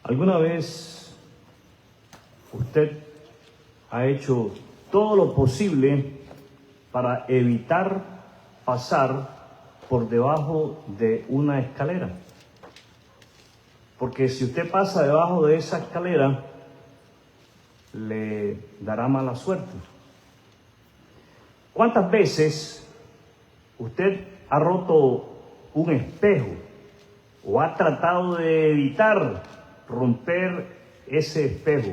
¿Alguna vez usted ha hecho todo lo posible para evitar pasar por debajo de una escalera? Porque si usted pasa debajo de esa escalera, le dará mala suerte. ¿Cuántas veces usted ha roto un espejo o ha tratado de evitar romper ese espejo,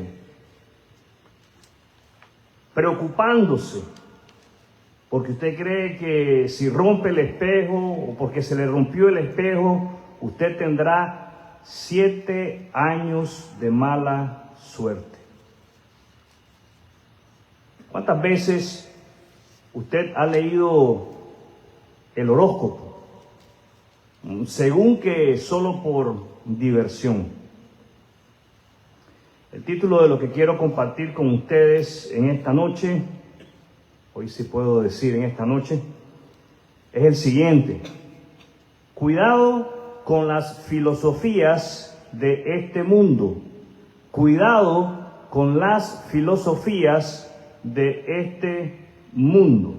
preocupándose porque usted cree que si rompe el espejo o porque se le rompió el espejo, usted tendrá 7 años de mala suerte? ¿Cuántas veces usted ha leído el horóscopo, según que solo por diversión? El título de lo que quiero compartir con ustedes en esta noche, hoy sí puedo decir en esta noche, es el siguiente: cuidado con las filosofías de este mundo. Cuidado con las filosofías de este mundo.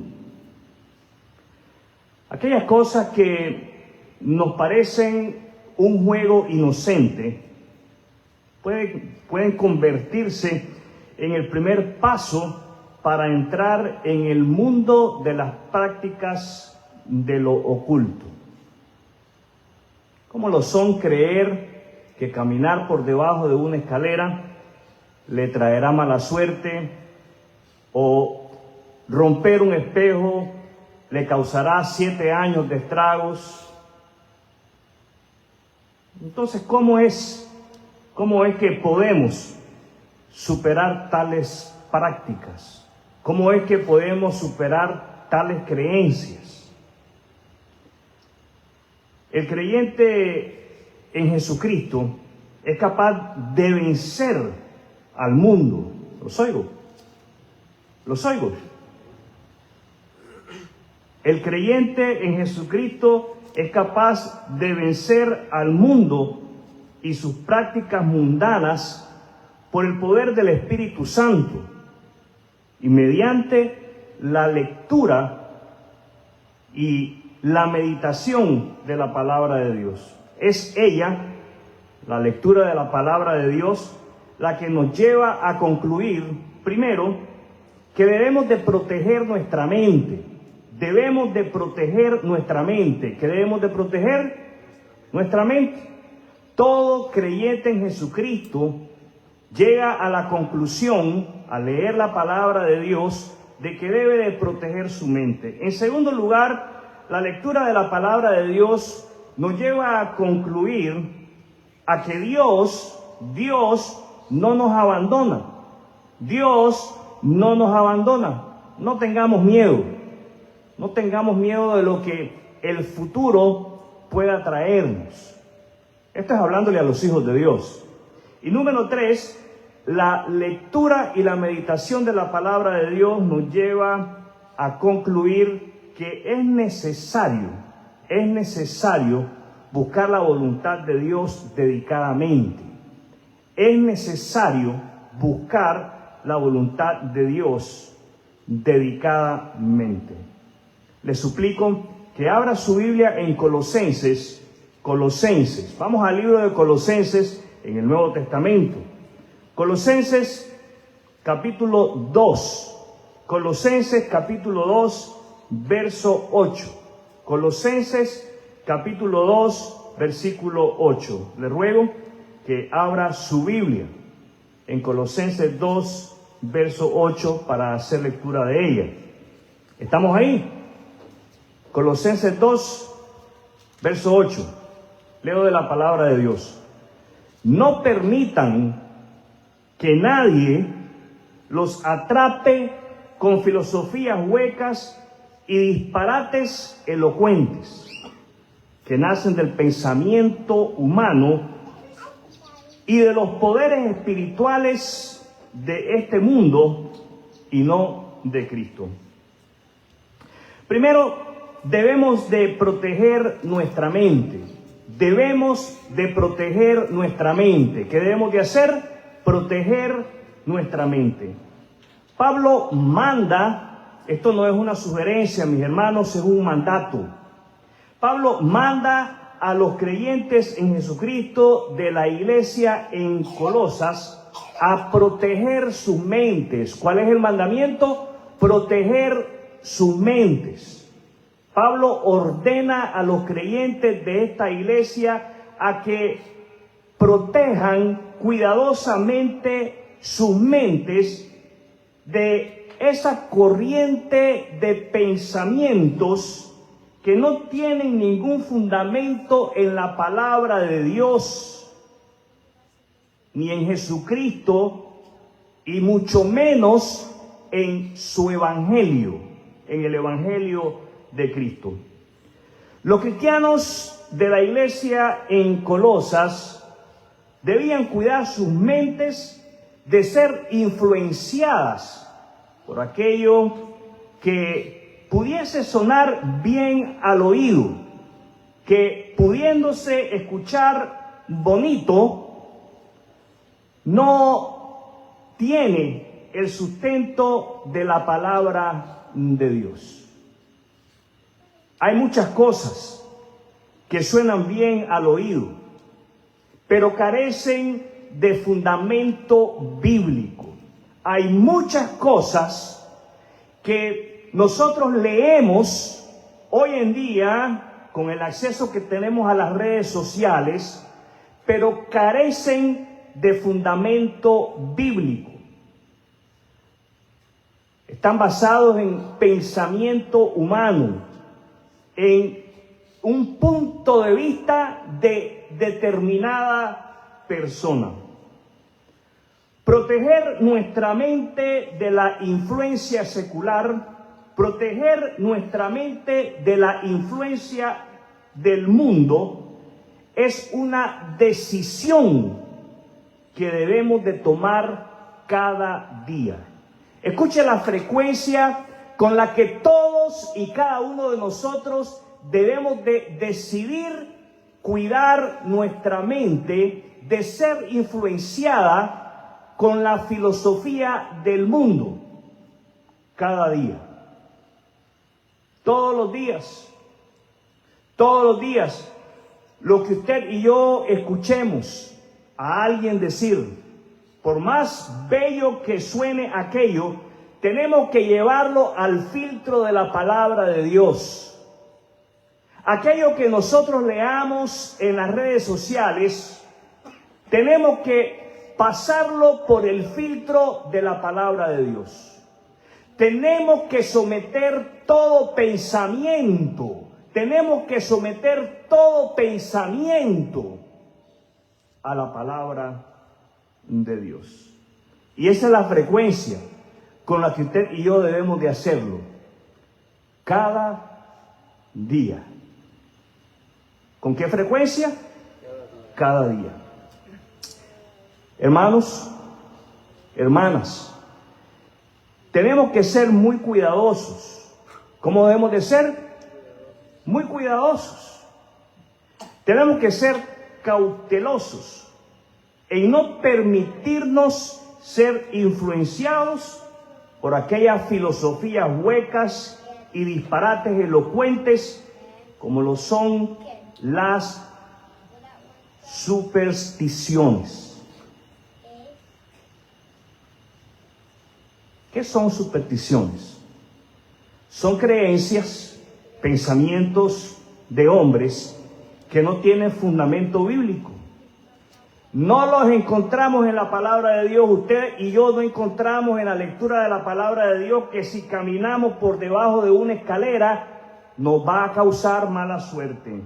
Aquellas cosas que nos parecen un juego inocente pueden convertirse en el primer paso para entrar en el mundo de las prácticas de lo oculto. ¿Cómo lo son creer que caminar por debajo de una escalera le traerá mala suerte, o romper un espejo le causará 7 años de estragos? Entonces, ¿cómo es que podemos superar tales prácticas? ¿Cómo es que podemos superar tales creencias? El creyente en Jesucristo es capaz de vencer al mundo. ¿Los oigo? ¿Los oigo? El creyente en Jesucristo es capaz de vencer al mundo y sus prácticas mundanas por el poder del Espíritu Santo y mediante la lectura y la meditación de la palabra de Dios. Es ella, la lectura de la palabra de Dios, la que nos lleva a concluir, primero, que debemos de proteger nuestra mente. Debemos de proteger nuestra mente. ¿Qué debemos de proteger? Nuestra mente. Todo creyente en Jesucristo llega a la conclusión, al leer la palabra de Dios, de que debe de proteger su mente. En segundo lugar, la lectura de la palabra de Dios nos lleva a concluir a que Dios no nos abandona. Dios no nos abandona. No tengamos miedo. No tengamos miedo de lo que el futuro pueda traernos. Esto es hablándole a los hijos de Dios. Y número 3, la lectura y la meditación de la palabra de Dios nos lleva a concluir que es necesario buscar la voluntad de Dios dedicadamente. Es necesario buscar la voluntad de Dios dedicadamente. Le suplico que abra su Biblia en Colosenses. Vamos al libro de Colosenses en el Nuevo Testamento. Colosenses capítulo 2. Colosenses capítulo 2, verso 8. Colosenses capítulo 2, versículo 8. Le ruego que abra su Biblia en Colosenses 2, verso 8 para hacer lectura de ella. ¿Estamos ahí? Colosenses 2, verso 8. Leo de la palabra de Dios. No permitan que nadie los atrape con filosofías huecas y disparates elocuentes que nacen del pensamiento humano y de los poderes espirituales de este mundo y no de Cristo. Primero, debemos de proteger nuestra mente. debemos de proteger nuestra mente. ¿Qué debemos de hacer? Proteger nuestra mente. Pablo manda, esto no es una sugerencia, mis hermanos, es un mandato. Pablo manda a los creyentes en Jesucristo de la iglesia en Colosas a proteger sus mentes. ¿Cuál es el mandamiento? Proteger sus mentes. Pablo ordena a los creyentes de esta iglesia a que protejan cuidadosamente sus mentes de esa corriente de pensamientos que no tienen ningún fundamento en la palabra de Dios, ni en Jesucristo, y mucho menos en su evangelio, en el evangelio de Cristo. Los cristianos de la iglesia en Colosas debían cuidar sus mentes de ser influenciadas por aquello que pudiese sonar bien al oído, que pudiéndose escuchar bonito, no tiene el sustento de la palabra de Dios. Hay muchas cosas que suenan bien al oído, pero carecen de fundamento bíblico. Hay muchas cosas que nosotros leemos hoy en día con el acceso que tenemos a las redes sociales, pero carecen de fundamento bíblico. Están basados en pensamiento humano, en un punto de vista de determinada persona. Proteger nuestra mente de la influencia secular, proteger nuestra mente de la influencia del mundo, es una decisión que debemos de tomar cada día. Escuche la frecuencia con la que todos y cada uno de nosotros debemos de decidir cuidar nuestra mente de ser influenciada con la filosofía del mundo cada día. Todos los días, lo que usted y yo escuchemos a alguien decir, por más bello que suene aquello, tenemos que llevarlo al filtro de la palabra de Dios. Aquello que nosotros leamos en las redes sociales, tenemos que pasarlo por el filtro de la palabra de Dios. Tenemos que someter todo pensamiento, a la palabra de Dios. Y esa es la frecuencia con la que usted y yo debemos de hacerlo cada día. ¿Con qué frecuencia? Cada día. Hermanos, hermanas, tenemos que ser muy cuidadosos. ¿Cómo debemos de ser? Muy cuidadosos. Tenemos que ser cautelosos en no permitirnos ser influenciados por aquellas filosofías huecas y disparates elocuentes como lo son las supersticiones. ¿Qué son supersticiones? Son creencias, pensamientos de hombres que no tienen fundamento bíblico. No los encontramos en la palabra de Dios. Usted y yo no encontramos en la lectura de la palabra de Dios que si caminamos por debajo de una escalera nos va a causar mala suerte.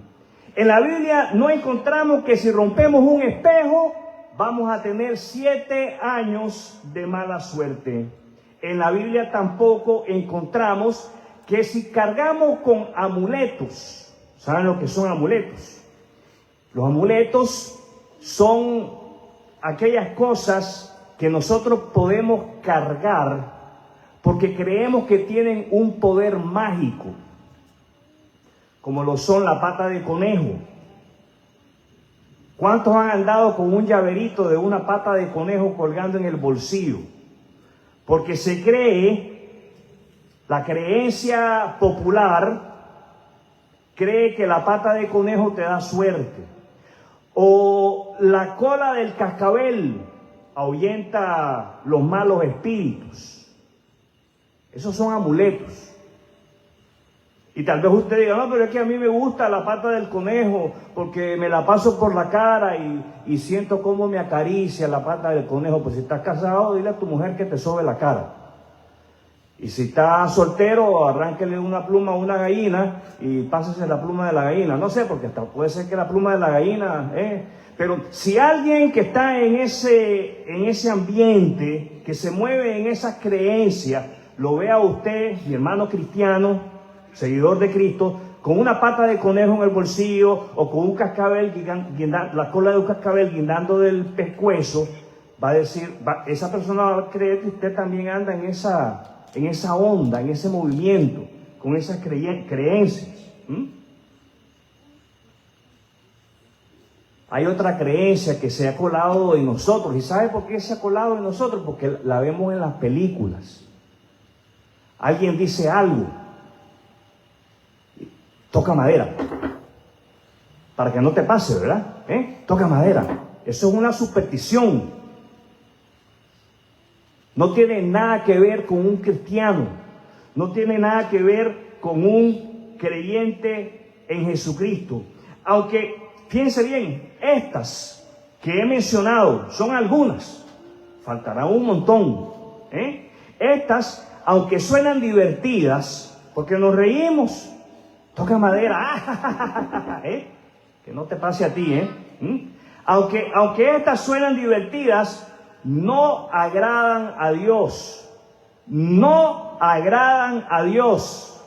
En la Biblia no encontramos que si rompemos un espejo vamos a tener 7 años de mala suerte. En la Biblia tampoco encontramos que si cargamos con amuletos, ¿saben lo que son amuletos? Los amuletos son aquellas cosas que nosotros podemos cargar porque creemos que tienen un poder mágico, como lo son la pata de conejo, ¿Cuántos han andado con un llaverito de una pata de conejo colgando en el bolsillo? Porque se cree, la creencia popular cree que la pata de conejo te da suerte. O la cola del cascabel ahuyenta los malos espíritus. Esos son amuletos. Y tal vez usted diga, no, pero es que a mí me gusta la pata del conejo porque me la paso por la cara y siento cómo me acaricia la pata del conejo. Pues si estás casado, dile a tu mujer que te sobe la cara. Y si estás soltero, arránquele una pluma a una gallina y pásese la pluma de la gallina. No sé, porque hasta puede ser que la pluma de la gallina... Pero si alguien que está en ese ambiente, que se mueve en esas creencias, lo ve a usted, mi hermano cristiano, seguidor de Cristo, con una pata de conejo en el bolsillo o con un cascabel, la cola de un cascabel guindando del pescuezo, va a decir, esa persona va a creer que usted también anda en esa onda, en ese movimiento, con esas creencias. Hay otra creencia que se ha colado en nosotros. ¿Y sabe por qué se ha colado en nosotros? Porque la vemos en las películas. Alguien dice algo, toca madera, para que no te pase, ¿verdad? Toca madera. Eso es una superstición. No tiene nada que ver con un cristiano. No tiene nada que ver con un creyente en Jesucristo. Aunque, fíjense bien, estas que he mencionado son algunas. Faltará un montón. Estas, aunque suenan divertidas, porque nos reímos, toca madera, que no te pase a ti, Aunque estas suenan divertidas, no agradan a Dios. No agradan a Dios.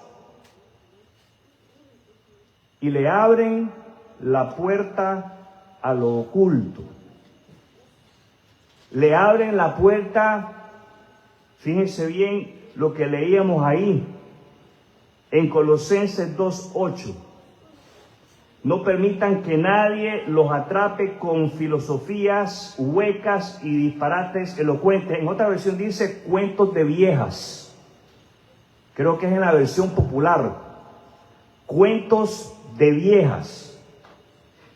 Y le abren la puerta a lo oculto. Le abren la puerta, fíjense bien lo que leíamos ahí en Colosenses 2:8. No permitan que nadie los atrape con filosofías huecas y disparates elocuentes. En otra versión dice cuentos de viejas. Creo que es en la versión popular. Cuentos de viejas.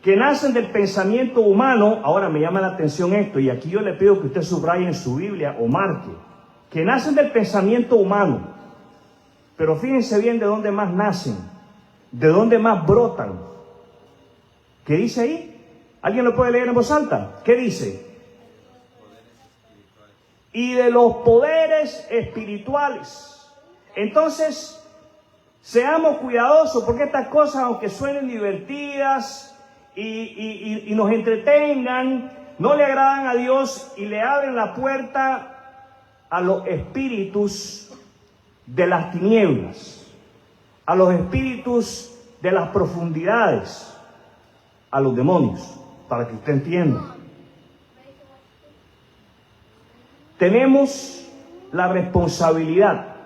Que nacen del pensamiento humano. Ahora me llama la atención esto, y aquí yo le pido que usted subraye en su Biblia o marque. Que nacen del pensamiento humano. Pero fíjense bien de dónde más nacen. De dónde más brotan. ¿Qué dice ahí? ¿Alguien lo puede leer en voz alta? ¿Qué dice? Y de los poderes espirituales. Entonces, seamos cuidadosos, porque estas cosas, aunque suenen divertidas y nos entretengan, no le agradan a Dios y le abren la puerta a los espíritus de las tinieblas, a los espíritus de las profundidades, a los demonios, para que usted entienda. Tenemos la responsabilidad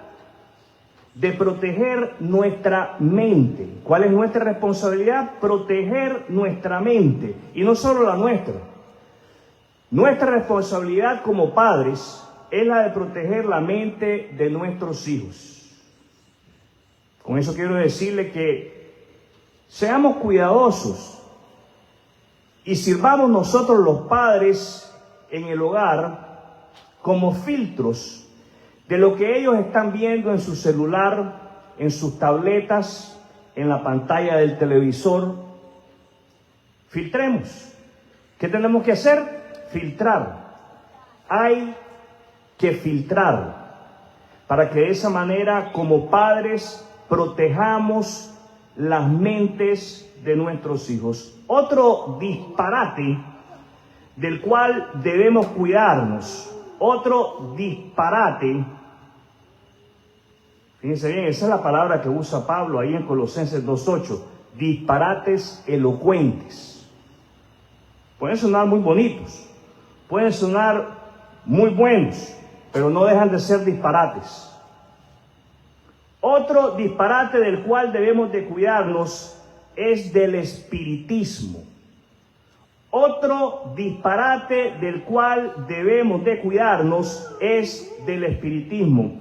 de proteger nuestra mente. ¿Cuál es nuestra responsabilidad? Proteger nuestra mente, y no solo la nuestra. Nuestra responsabilidad como padres es la de proteger la mente de nuestros hijos. Con eso quiero decirle que seamos cuidadosos y sirvamos nosotros los padres en el hogar como filtros de lo que ellos están viendo en su celular, en sus tabletas, en la pantalla del televisor. Filtremos. ¿Qué tenemos que hacer? Filtrar. Hay que filtrar para que de esa manera, como padres, protejamos las mentes de nuestros hijos. Otro disparate del cual debemos cuidarnos, otro disparate, fíjense bien, esa es la palabra que usa Pablo ahí en Colosenses 2:8, disparates elocuentes. Pueden sonar muy bonitos, pueden sonar muy buenos, pero no dejan de ser disparates. Otro disparate del cual debemos de cuidarnos es del espiritismo. Otro disparate del cual debemos de cuidarnos es del espiritismo.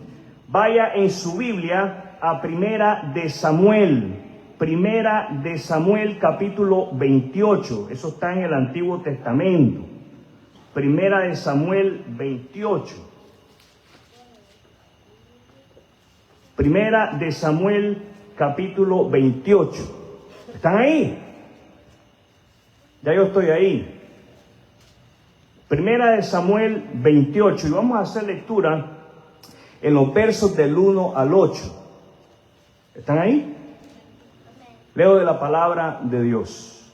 Vaya en su Biblia a Primera de Samuel capítulo 28. Eso está en el Antiguo Testamento. Primera de Samuel 28. Primera de Samuel capítulo 28. ¿Están ahí? Ya yo estoy ahí. Primera de Samuel 28. Y vamos a hacer lectura en los versos del 1 al 8. ¿Están ahí? Leo de la palabra de Dios.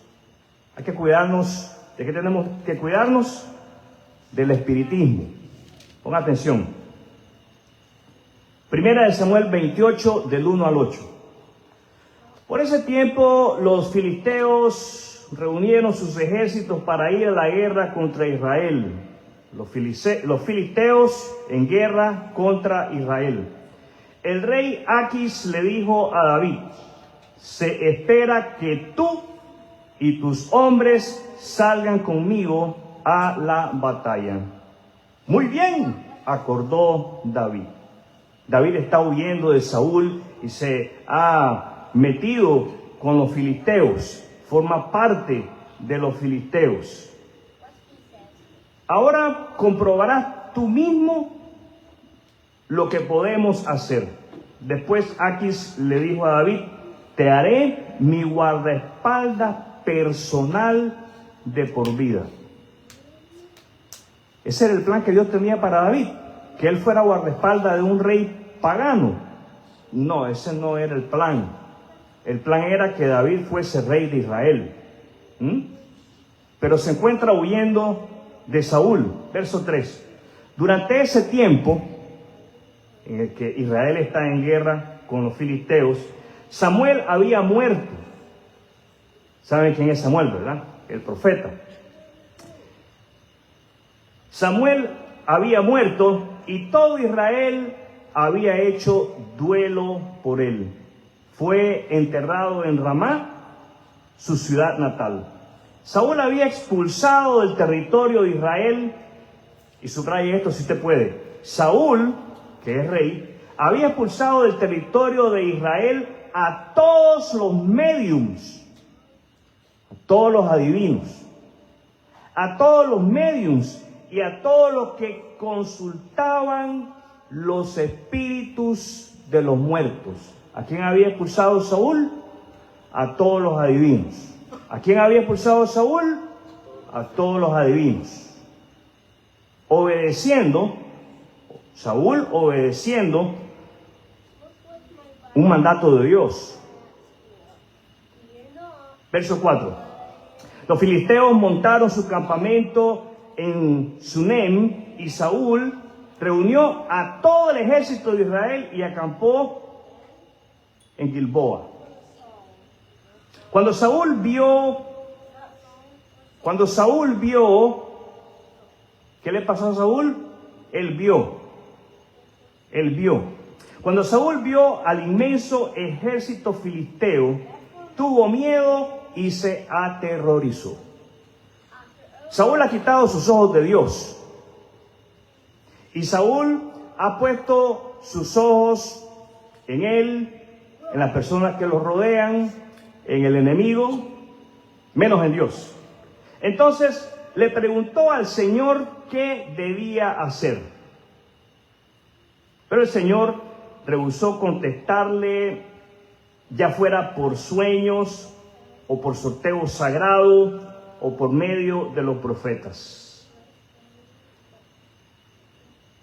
Hay que cuidarnos. ¿De qué tenemos que cuidarnos? Del espiritismo. Ponga atención. Primera de Samuel 28, del 1 al 8. Por ese tiempo los filisteos reunieron sus ejércitos para ir a la guerra contra Israel. Los filisteos en guerra contra Israel. El rey Aquis le dijo a David: se espera que tú y tus hombres salgan conmigo a la batalla. Muy bien, acordó David. David está huyendo de Saúl y se ha metido con los filisteos. Forma parte de los filisteos. Ahora comprobarás tú mismo lo que podemos hacer. Después Aquis le dijo a David: te haré mi guardaespaldas personal de por vida. Ese era el plan que Dios tenía para David, que él fuera guardaespaldas de un rey pagano. No, ese no era el plan. El plan era que David fuese rey de Israel. Pero se encuentra huyendo de Saúl. Verso 3. Durante ese tiempo en el que Israel está en guerra con los filisteos, Samuel había muerto. ¿Saben quién es Samuel, verdad? El profeta. Samuel había muerto y todo Israel había hecho duelo por él. Fue enterrado en Ramá, su ciudad natal. Saúl había expulsado del territorio de Israel, y subraye esto si usted puede. Saúl, que es rey, había expulsado del territorio de Israel a todos los mediums, a todos los adivinos, a todos los mediums y a todos los que consultaban los espíritus de los muertos. ¿A quién había expulsado Saúl? A todos los adivinos. ¿A quién había expulsado Saúl? A todos los adivinos. Saúl obedeciendo un mandato de Dios. Verso 4. Los filisteos montaron su campamento en Sunem y Saúl reunió a todo el ejército de Israel y acampó en Gilboa. Cuando Saúl vio, ¿qué le pasó a Saúl? Él vio. Cuando Saúl vio al inmenso ejército filisteo, tuvo miedo y se aterrorizó. Saúl ha quitado sus ojos de Dios. Y Saúl ha puesto sus ojos en él, en las personas que lo rodean, en el enemigo, menos en Dios. Entonces le preguntó al Señor qué debía hacer. Pero el Señor rehusó contestarle, ya fuera por sueños o por sorteo sagrado o por medio de los profetas.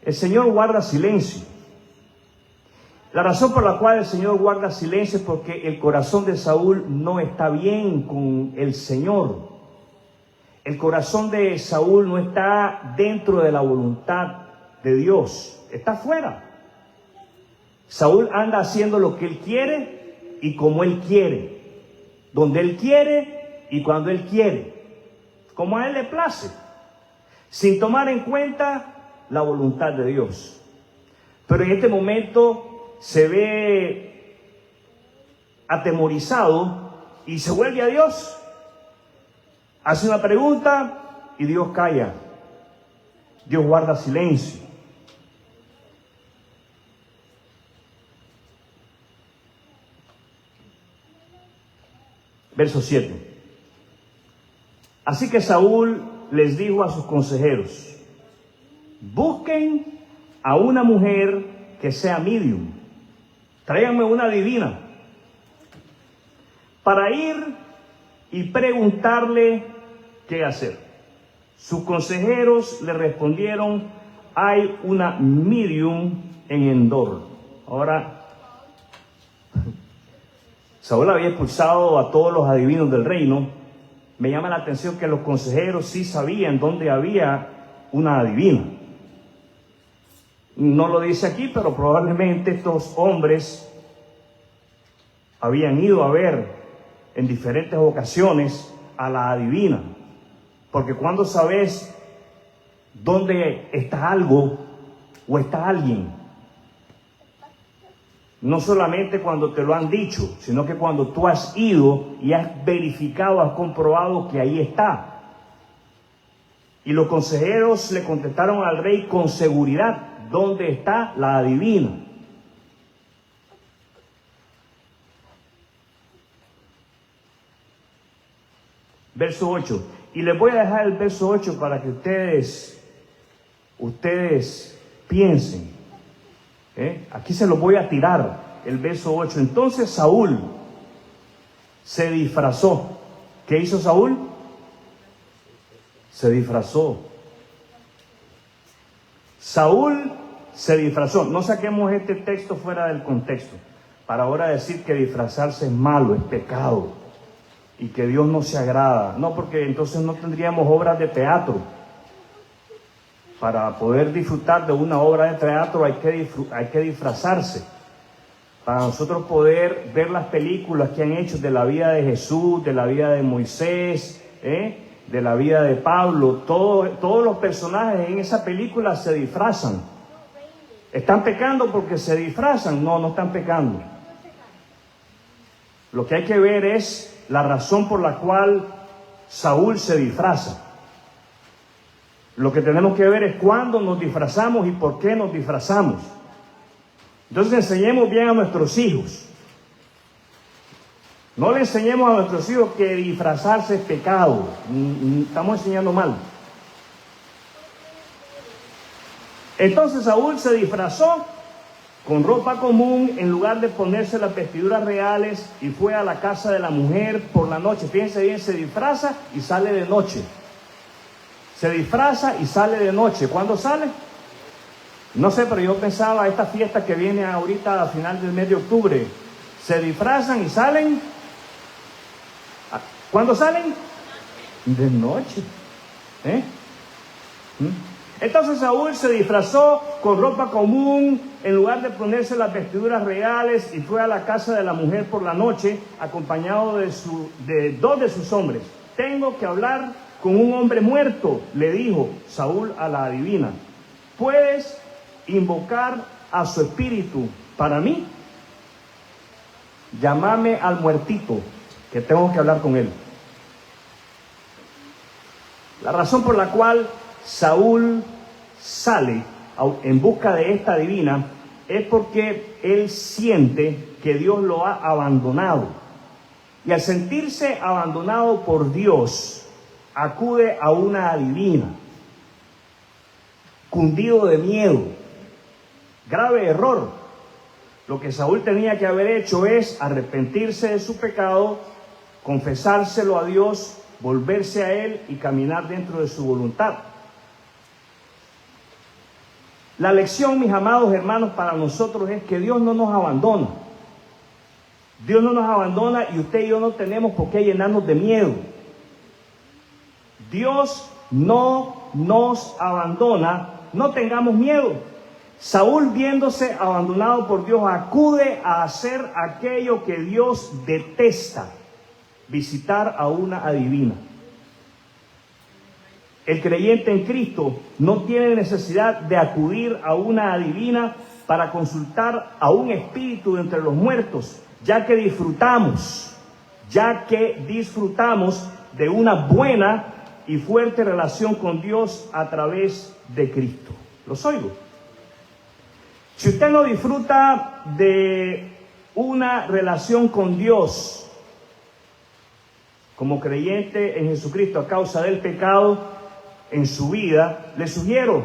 El Señor guarda silencio. La razón por la cual el Señor guarda silencio es porque el corazón de Saúl no está bien con el Señor. El corazón de Saúl no está dentro de la voluntad de Dios, está fuera. Saúl anda haciendo lo que él quiere y como él quiere, donde él quiere y cuando él quiere, como a él le place, sin tomar en cuenta la voluntad de Dios. Pero en este momento se ve atemorizado y se vuelve a Dios Hace una pregunta y Dios calla. Dios guarda silencio. Verso 7. Así que Saúl les dijo a sus consejeros: busquen a una mujer que sea medium. Tráiganme una adivina para ir y preguntarle qué hacer. Sus consejeros le respondieron: hay una medium en Endor. Ahora, Saúl había expulsado a todos los adivinos del reino. Me llama la atención que los consejeros sí sabían dónde había una adivina. No lo dice aquí, pero probablemente estos hombres habían ido a ver en diferentes ocasiones a la adivina. Porque cuando sabes dónde está algo o está alguien, no solamente cuando te lo han dicho, sino que cuando tú has ido y has verificado, has comprobado que ahí está. Y los consejeros le contestaron al rey con seguridad: ¿dónde está la adivina? Verso 8. Y les voy a dejar el verso 8 para que ustedes piensen. Aquí se lo voy a tirar, el verso 8. Entonces Saúl se disfrazó. ¿Qué hizo Saúl? Se disfrazó. Saúl se disfrazó. No saquemos este texto fuera del contexto para ahora decir que disfrazarse es malo, es pecado y que Dios no se agrada. No, porque entonces no tendríamos obras de teatro. Para poder disfrutar de una obra de teatro hay que disfrazarse. Para nosotros poder ver las películas que han hecho de la vida de Jesús, de la vida de Moisés, de la vida de Pablo, todos los personajes en esa película se disfrazan. ¿Están pecando porque se disfrazan? No, no están pecando. Lo que hay que ver es la razón por la cual Saúl se disfraza. Lo que tenemos que ver es cuándo nos disfrazamos y por qué nos disfrazamos. Entonces enseñemos bien a nuestros hijos. No le enseñemos a nuestros hijos que disfrazarse es pecado. Estamos enseñando mal. Entonces Saúl se disfrazó con ropa común en lugar de ponerse las vestiduras reales y fue a la casa de la mujer por la noche. Fíjense bien, se disfraza y sale de noche. Se disfraza y sale de noche. ¿Cuándo sale? No sé, pero yo pensaba esta fiesta que viene ahorita a final del mes de octubre. Se disfrazan y salen. ¿Cuándo salen? De noche. Entonces Saúl se disfrazó con ropa común en lugar de ponerse las vestiduras reales y fue a la casa de la mujer por la noche acompañado de dos de sus hombres. Tengo que hablar con un hombre muerto, le dijo Saúl a la adivina. ¿Puedes invocar a su espíritu para mí? Llámame al muertito, que tengo que hablar con él. La razón por la cual Saúl sale en busca de esta adivina es porque él siente que Dios lo ha abandonado. Y al sentirse abandonado por Dios, acude a una adivina, cundido de miedo. Grave error. Lo que Saúl tenía que haber hecho es arrepentirse de su pecado, confesárselo a Dios, volverse a Él y caminar dentro de su voluntad. La lección, mis amados hermanos, para nosotros es que Dios no nos abandona. Dios no nos abandona y usted y yo no tenemos por qué llenarnos de miedo. Dios no nos abandona, no tengamos miedo. Saúl, viéndose abandonado por Dios, acude a hacer aquello que Dios detesta: visitar a una adivina. El creyente en Cristo no tiene necesidad de acudir a una adivina para consultar a un espíritu de entre los muertos, ya que disfrutamos de una buena y fuerte relación con Dios a través de Cristo. ¿Los oigo? Si usted no disfruta de una relación con Dios como creyente en Jesucristo a causa del pecado en su vida, le sugiero,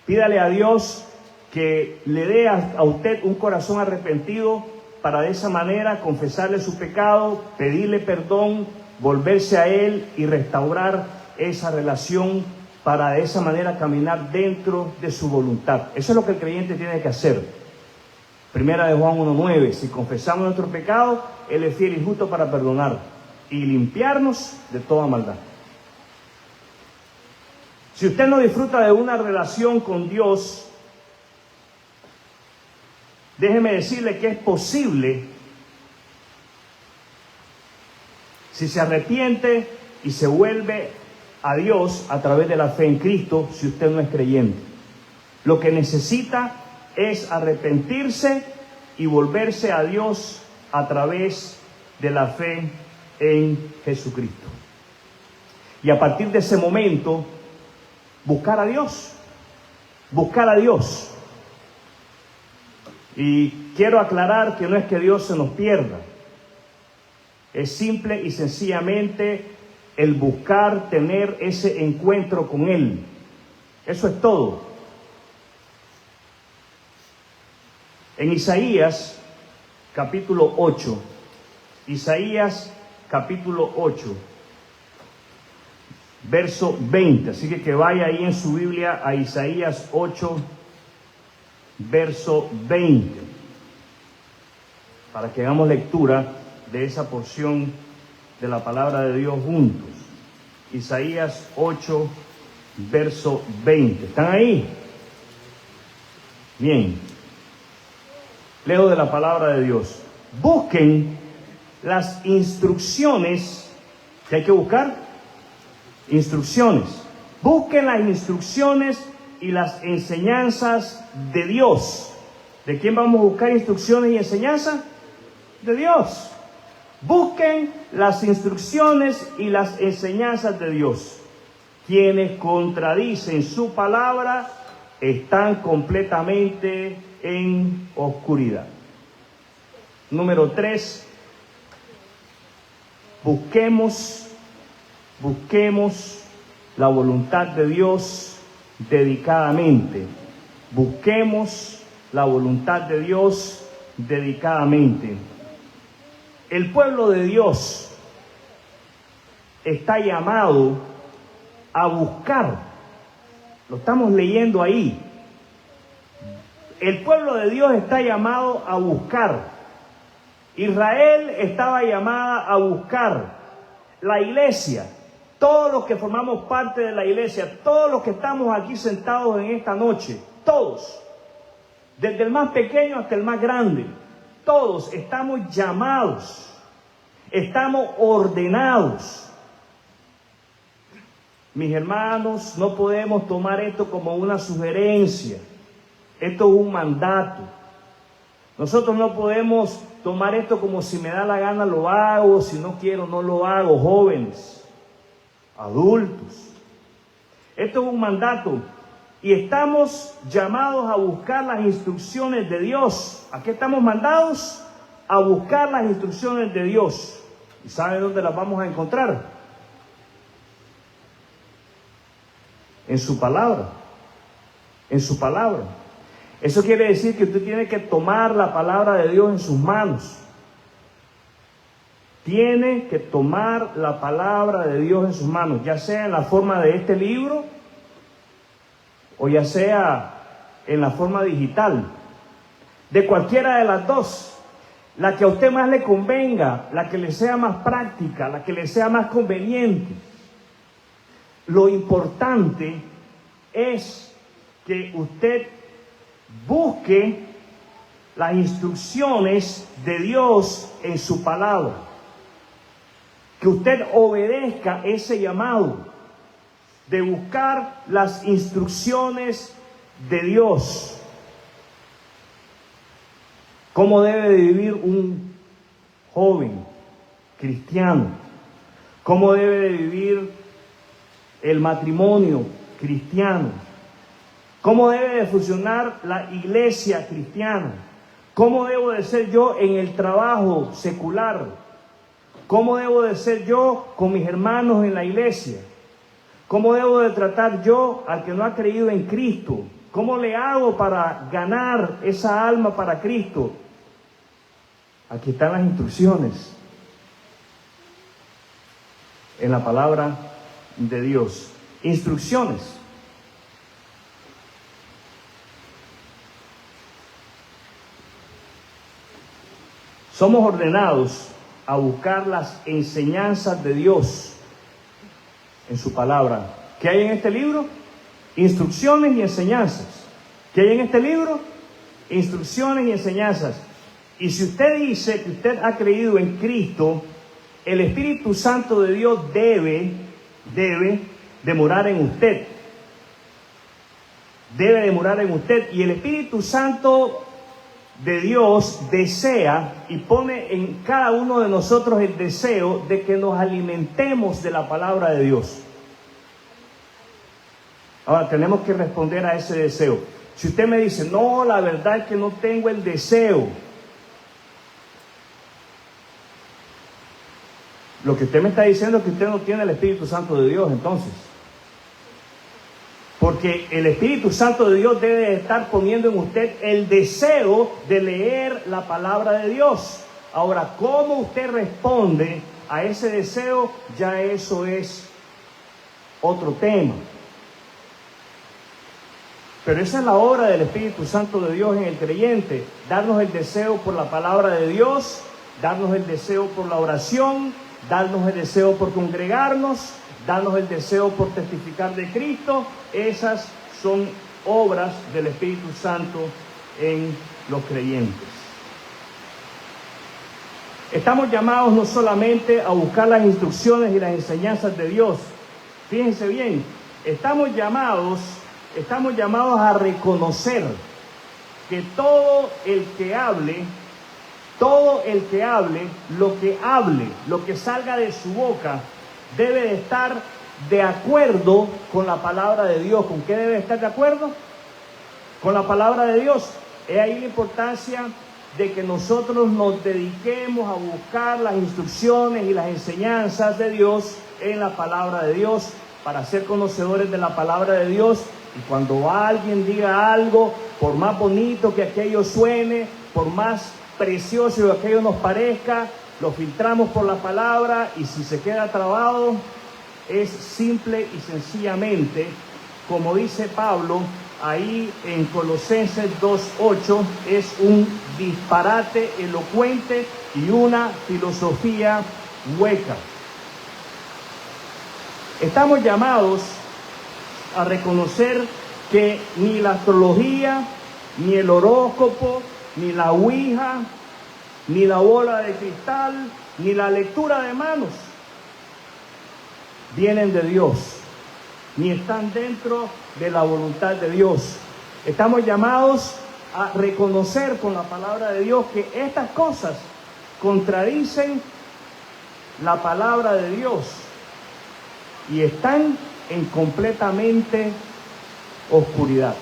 pídale a Dios que le dé a usted un corazón arrepentido para de esa manera confesarle su pecado, pedirle perdón, volverse a Él y restaurar esa relación para de esa manera caminar dentro de su voluntad. Eso es lo que el creyente tiene que hacer. Primera de Juan 1:9, si confesamos nuestro pecado, Él es fiel y justo para perdonar y limpiarnos de toda maldad. Si usted no disfruta de una relación con Dios, déjeme decirle que es posible, si se arrepiente y se vuelve a Dios a través de la fe en Cristo, si usted no es creyente. Lo que necesita es arrepentirse y volverse a Dios a través de la fe en Jesucristo. Y a partir de ese momento, buscar a Dios. Buscar a Dios. Y quiero aclarar que no es que Dios se nos pierda. Es simple y sencillamente el buscar tener ese encuentro con Él. Eso es todo. En Isaías capítulo 8, Isaías capítulo 8, verso 20. Así que vaya ahí en su Biblia a Isaías 8, verso 20, para que hagamos lectura de esa porción de la palabra de Dios juntos. Isaías 8, verso 20. ¿Están ahí? Bien. Leo de la palabra de Dios. Busquen las instrucciones que hay que buscar. Instrucciones. Busquen las instrucciones y las enseñanzas de Dios. ¿De quién vamos a buscar instrucciones y enseñanzas? De Dios. Busquen las instrucciones y las enseñanzas de Dios. Quienes contradicen su palabra están completamente en oscuridad. Número 3. Busquemos la voluntad de Dios dedicadamente. Busquemos la voluntad de Dios dedicadamente. El pueblo de Dios está llamado a buscar. Lo estamos leyendo ahí. El pueblo de Dios está llamado a buscar. Israel estaba llamada a buscar. La iglesia, todos los que formamos parte de la iglesia, todos los que estamos aquí sentados en esta noche, todos, desde el más pequeño hasta el más grande, todos estamos llamados, estamos ordenados. Mis hermanos, no podemos tomar esto como una sugerencia. Esto es un mandato. Nosotros no podemos tomar esto como si me da la gana lo hago, si no quiero no lo hago. Jóvenes, adultos. Esto es un mandato. Y estamos llamados a buscar las instrucciones de Dios. ¿A qué estamos mandados? A buscar las instrucciones de Dios. ¿Y saben dónde las vamos a encontrar? En su palabra. En su palabra. Eso quiere decir que usted tiene que tomar la palabra de Dios en sus manos. Tiene que tomar la palabra de Dios en sus manos, ya sea en la forma de este libro o ya sea en la forma digital. De cualquiera de las dos, la que a usted más le convenga, la que le sea más práctica, la que le sea más conveniente. Lo importante es que usted busque las instrucciones de Dios en su palabra. Que usted obedezca ese llamado de buscar las instrucciones de Dios. ¿Cómo debe de vivir un joven cristiano? cómo debe de vivir el matrimonio cristiano, cómo debe de funcionar la iglesia cristiana, cómo debo de ser yo en el trabajo secular, cómo debo de ser yo con mis hermanos en la iglesia, cómo debo de tratar yo al que no ha creído en Cristo, cómo le hago para ganar esa alma para Cristo. Aquí están las instrucciones en la palabra de Dios. Instrucciones. Somos ordenados a buscar las enseñanzas de Dios en su palabra. ¿Qué hay en este libro? Instrucciones y enseñanzas. ¿Qué hay en este libro? Instrucciones y enseñanzas. Y si usted dice que usted ha creído en Cristo, el Espíritu Santo de Dios debe de morar en usted. Debe de morar en usted. Y el Espíritu Santo de Dios desea y pone en cada uno de nosotros el deseo de que nos alimentemos de la palabra de Dios. Ahora tenemos que responder a ese deseo. Si usted me dice, no, la verdad es que no tengo el deseo, lo que usted me está diciendo es que usted no tiene el Espíritu Santo de Dios, entonces. Porque el Espíritu Santo de Dios debe estar poniendo en usted el deseo de leer la palabra de Dios. Ahora, ¿cómo usted responde a ese deseo? Ya eso es otro tema. Pero esa es la obra del Espíritu Santo de Dios en el creyente. Darnos el deseo por la palabra de Dios, darnos el deseo por la oración, darnos el deseo por congregarnos, darnos el deseo por testificar de Cristo. Esas son obras del Espíritu Santo en los creyentes. Estamos llamados no solamente a buscar las instrucciones y las enseñanzas de Dios. Fíjense bien, estamos llamados a reconocer que todo el que hable, lo que salga de su boca, debe de estar de acuerdo con la palabra de Dios. ¿Con qué debe estar de acuerdo? Con la palabra de Dios. Es ahí la importancia de que nosotros nos dediquemos a buscar las instrucciones y las enseñanzas de Dios en la palabra de Dios, para ser conocedores de la palabra de Dios. Y cuando alguien diga algo, por más bonito que aquello suene, por más precioso que aquello nos parezca, lo filtramos por la palabra, y si se queda trabado, es simple y sencillamente, como dice Pablo ahí en Colosenses 2:8, es un disparate elocuente y una filosofía hueca. Estamos llamados a reconocer que ni la astrología, ni el horóscopo, ni la ouija, ni la bola de cristal, ni la lectura de manos vienen de Dios, ni están dentro de la voluntad de Dios. Estamos llamados a reconocer con la palabra de Dios que estas cosas contradicen la palabra de Dios y están en completamente oscuridad.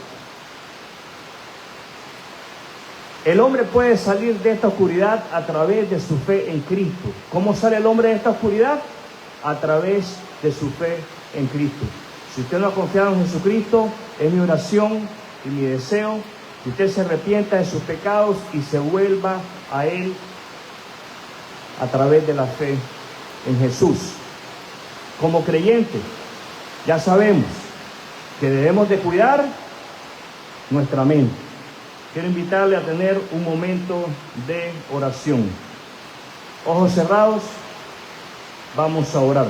El hombre puede salir de esta oscuridad a través de su fe en Cristo. ¿Cómo sale el hombre de esta oscuridad? A través de su fe en Cristo. Si usted no ha confiado en Jesucristo, es mi oración y mi deseo que usted se arrepienta de sus pecados y se vuelva a Él a través de la fe en Jesús. Como creyente, ya sabemos que debemos de cuidar nuestra mente. Quiero invitarle a tener un momento de oración. Ojos cerrados, vamos a orar.